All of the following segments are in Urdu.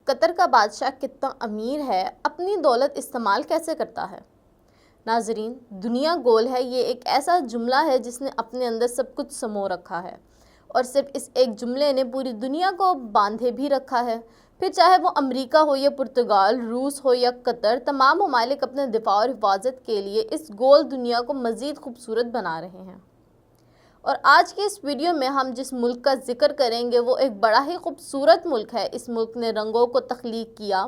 قطر کا بادشاہ کتنا امیر ہے، اپنی دولت استعمال کیسے کرتا ہے؟ ناظرین، دنیا گول ہے یہ ایک ایسا جملہ ہے جس نے اپنے اندر سب کچھ سمو رکھا ہے، اور صرف اس ایک جملے نے پوری دنیا کو باندھے بھی رکھا ہے۔ پھر چاہے وہ امریکہ ہو یا پرتگال، روس ہو یا قطر، تمام ممالک اپنے دفاع اور حفاظت کے لیے اس گول دنیا کو مزید خوبصورت بنا رہے ہیں۔ اور آج کی اس ویڈیو میں ہم جس ملک کا ذکر کریں گے وہ ایک بڑا ہی خوبصورت ملک ہے۔ اس ملک نے رنگوں کو تخلیق کیا،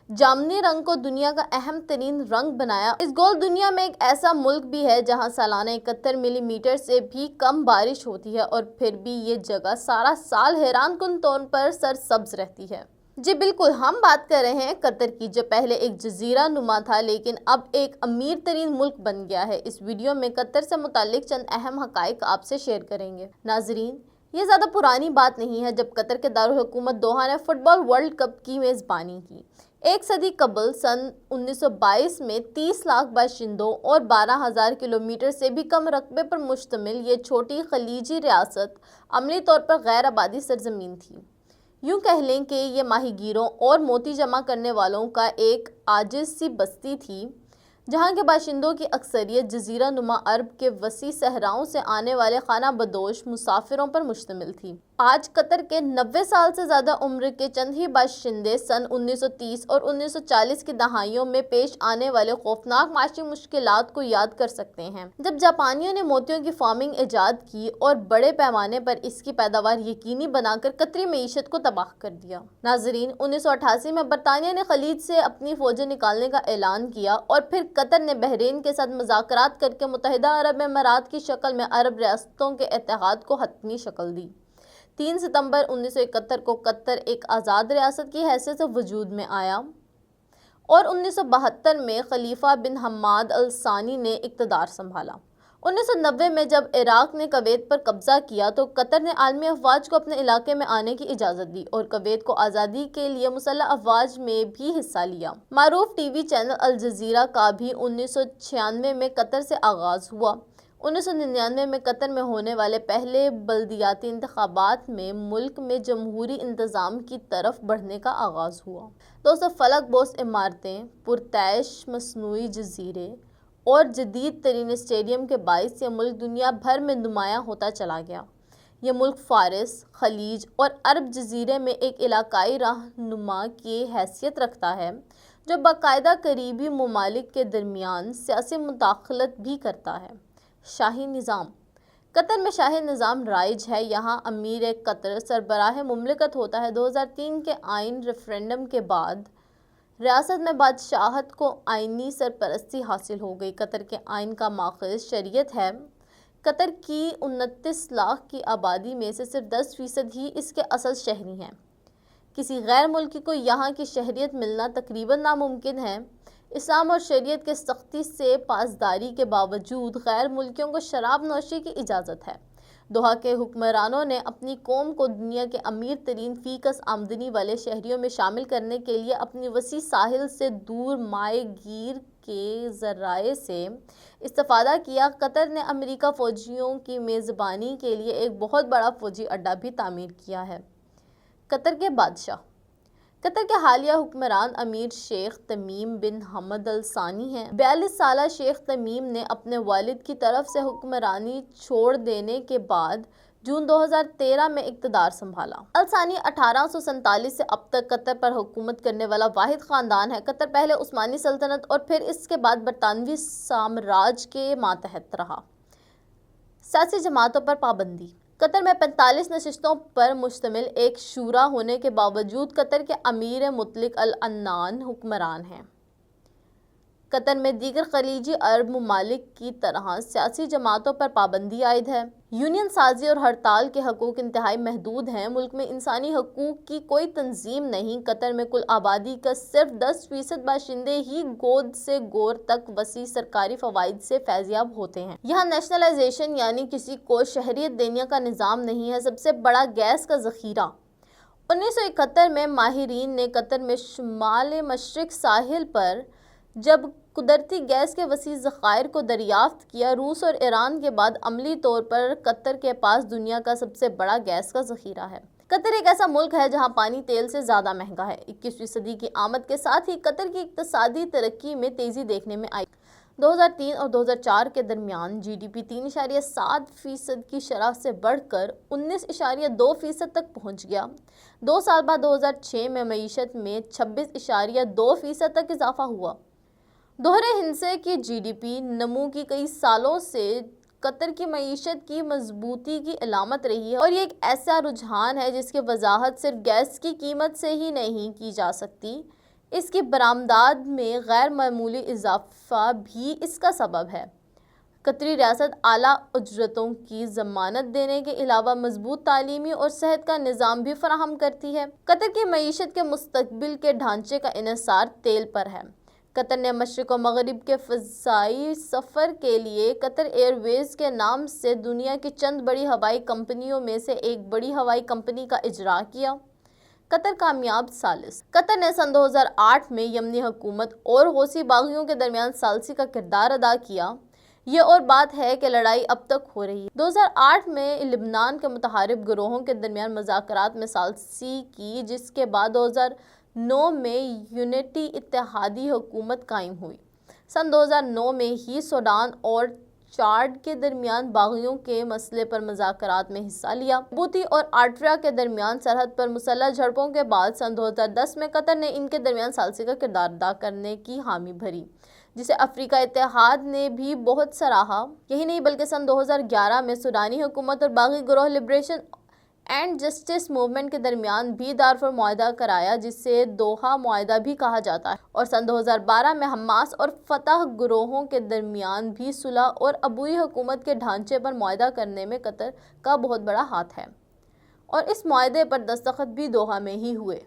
جامنی رنگ کو دنیا کا اہم ترین رنگ بنایا۔ اس گول دنیا میں ایک ایسا ملک بھی ہے جہاں سالانہ 71 ملی میٹر سے بھی کم بارش ہوتی ہے، اور پھر بھی یہ جگہ سارا سال حیران کن طور پر سرسبز رہتی ہے۔ جی بالکل، ہم بات کر رہے ہیں قطر کی، جو پہلے ایک جزیرہ نما تھا لیکن اب ایک امیر ترین ملک بن گیا ہے۔ اس ویڈیو میں قطر سے متعلق چند اہم حقائق آپ سے شیئر کریں گے۔ ناظرین، یہ زیادہ پرانی بات نہیں ہے جب قطر کے دارالحکومت دوحہ نے فٹ بال ورلڈ کپ کی میزبانی کی۔ ایک صدی قبل سن 1922 میں 30 لاکھ باشندوں اور 12,000 کلومیٹر سے بھی کم رقبے پر مشتمل یہ چھوٹی خلیجی ریاست عملی طور پر غیر آبادی سرزمین تھی۔ یوں کہہ لیں کہ یہ ماہی گیروں اور موتی جمع کرنے والوں کا ایک عاجز سی بستی تھی، جہاں کے باشندوں کی اکثریت جزیرہ نما عرب کے وسیع صحراؤں سے آنے والے خانہ بدوش مسافروں پر مشتمل تھی۔ آج قطر کے 90 سال سے زیادہ عمر کے چند ہی باشندے سن 1930 اور 1940 کی دہائیوں میں پیش آنے والے خوفناک معاشی مشکلات کو یاد کر سکتے ہیں، جب جاپانیوں نے موتیوں کی فارمنگ ایجاد کی اور بڑے پیمانے پر اس کی پیداوار یقینی بنا کر قطری معیشت کو تباہ کر دیا۔ ناظرین، 1988 میں برطانیہ نے خلیج سے اپنی فوجیں نکالنے کا اعلان کیا، اور پھر قطر نے بحرین کے ساتھ مذاکرات کر کے متحدہ عرب امارات کی شکل میں عرب ریاستوں کے اتحاد کو حتمی شکل دی۔ 3 ستمبر 1971 کو قطر ایک آزاد ریاست کی حیثیت سے وجود میں آیا، اور 1972 میں خلیفہ بن حماد الثانی نے اقتدار سنبھالا۔ 1990 میں جب عراق نے کویت پر قبضہ کیا تو قطر نے عالمی افواج کو اپنے علاقے میں آنے کی اجازت دی، اور کویت کو آزادی کے لیے مسلح افواج میں بھی حصہ لیا۔ معروف ٹی وی چینل الجزیرہ کا بھی 1996 میں قطر سے آغاز ہوا۔ 1999 میں قطر میں ہونے والے پہلے بلدیاتی انتخابات میں ملک میں جمہوری انتظام کی طرف بڑھنے کا آغاز ہوا۔ دوستو، فلک بوس عمارتیں، پرتعیش مصنوعی جزیرے اور جدید ترین اسٹیڈیم کے باعث یہ ملک دنیا بھر میں نمایاں ہوتا چلا گیا۔ یہ ملک فارس، خلیج اور عرب جزیرے میں ایک علاقائی رہنما کی حیثیت رکھتا ہے، جو باقاعدہ قریبی ممالک کے درمیان سیاسی مداخلت بھی کرتا ہے۔ شاہی نظام۔ قطر میں شاہی نظام رائج ہے۔ یہاں امیر قطر سربراہ مملکت ہوتا ہے۔ 2003 کے آئین ریفرنڈم کے بعد ریاست میں بادشاہت کو آئینی سرپرستی حاصل ہو گئی۔ قطر کے آئین کا ماخذ شریعت ہے۔ قطر کی 29 لاکھ کی آبادی میں سے صرف 10% ہی اس کے اصل شہری ہیں۔ کسی غیر ملکی کو یہاں کی شہریت ملنا تقریباً ناممکن ہے۔ اسلام اور شریعت کے سختی سے پاسداری کے باوجود غیر ملکیوں کو شراب نوشی کی اجازت ہے۔ دوحہ کے حکمرانوں نے اپنی قوم کو دنیا کے امیر ترین فی کس آمدنی والے شہریوں میں شامل کرنے کے لیے اپنی وسیع ساحل سے دور ماہی گیر کے ذرائع سے استفادہ کیا۔ قطر نے امریکی فوجیوں کی میزبانی کے لیے ایک بہت بڑا فوجی اڈہ بھی تعمیر کیا ہے۔ قطر کے بادشاہ۔ قطر کے حالیہ حکمران امیر شیخ تمیم بن حمد الثانی ہیں۔ 42 سالہ شیخ تمیم نے اپنے والد کی طرف سے حکمرانی چھوڑ دینے کے بعد جون 2013 میں اقتدار سنبھالا۔ الثانی 1847 سے اب تک قطر پر حکومت کرنے والا واحد خاندان ہے۔ قطر پہلے عثمانی سلطنت اور پھر اس کے بعد برطانوی سامراج کے ماتحت رہا۔ سیاسی جماعتوں پر پابندی۔ قطر میں 45 نشستوں پر مشتمل ایک شورا ہونے کے باوجود قطر کے امیر مطلق العنان حکمران ہیں۔ قطر میں دیگر خلیجی عرب ممالک کی طرح سیاسی جماعتوں پر پابندی عائد ہے۔ یونین سازی اور ہڑتال کے حقوق انتہائی محدود ہیں۔ ملک میں انسانی حقوق کی کوئی تنظیم نہیں۔ قطر میں کل آبادی کا صرف 10% باشندے ہی گود سے گور تک وسیع سرکاری فوائد سے فیضیاب ہوتے ہیں۔ یہاں نیشنلائزیشن یعنی کسی کو شہریت دینے کا نظام نہیں ہے۔ سب سے بڑا گیس کا ذخیرہ۔ 1971 میں ماہرین نے قطر میں شمال مشرق ساحل پر جب قدرتی گیس کے وسیع ذخائر کو دریافت کیا۔ روس اور ایران کے بعد عملی طور پر قطر کے پاس دنیا کا سب سے بڑا گیس کا ذخیرہ ہے۔ قطر ایک ایسا ملک ہے جہاں پانی تیل سے زیادہ مہنگا ہے۔ 21ویں صدی کی آمد کے ساتھ ہی قطر کی اقتصادی ترقی میں تیزی دیکھنے میں آئی۔ 2003 اور 2004 کے درمیان جی ڈی پی 3.7% کی شرح سے بڑھ کر 19.2% تک پہنچ گیا۔ 2 سال بعد 2006 میں معیشت میں 26.2% تک اضافہ ہوا۔ دوہرے ہندسے کی جی ڈی پی نمو کی کئی سالوں سے قطر کی معیشت کی مضبوطی کی علامت رہی ہے، اور یہ ایک ایسا رجحان ہے جس کی وضاحت صرف گیس کی قیمت سے ہی نہیں کی جا سکتی۔ اس کی برآمدات میں غیر معمولی اضافہ بھی اس کا سبب ہے۔ قطری ریاست اعلیٰ اجرتوں کی ضمانت دینے کے علاوہ مضبوط تعلیمی اور صحت کا نظام بھی فراہم کرتی ہے۔ قطر کی معیشت کے مستقبل کے ڈھانچے کا انحصار تیل پر ہے۔ قطر نے مشرق و مغرب کے فضائی سفر کے لیے قطر ایئر ویز کے نام سے دنیا کی چند بڑی ہوائی کمپنیوں میں سے ایک بڑی ہوائی کمپنی کا اجرا کیا۔ قطر کامیاب ثالث۔ قطر نے سن 2008 میں یمنی حکومت اور حوثی باغیوں کے درمیان ثالثی کا کردار ادا کیا۔ یہ اور بات ہے کہ لڑائی اب تک ہو رہی ہے۔ 2008 میں لبنان کے متحارب گروہوں کے درمیان مذاکرات میں ثالثی کی، جس کے بعد 2009 میں یونٹی اتحادی حکومت قائم ہوئی۔ سن 2009 میں ہی سوڈان اور چاڈ کے درمیان باغیوں کے مسئلے پر مذاکرات میں حصہ لیا۔ جبوتی اور اریٹریا کے درمیان سرحد پر مسلح جھڑپوں کے بعد سن 2010 میں قطر نے ان کے درمیان ثالثی کا کردار ادا کرنے کی حامی بھری، جسے افریقی اتحاد نے بھی بہت سراہا۔ یہی نہیں بلکہ سن 2011 میں سوڈانی حکومت اور باغی گروہ لبریشن اینڈ جسٹس موومنٹ کے درمیان بھی دارفور معاہدہ کرایا، جسے دوحہ معاہدہ بھی کہا جاتا ہے، اور سن 2012 میں حماس اور فتح گروہوں کے درمیان بھی صلح اور عبوری حکومت کے ڈھانچے پر معاہدہ کرنے میں قطر کا بہت بڑا ہاتھ ہے، اور اس معاہدے پر دستخط بھی دوحہ میں ہی ہوئے۔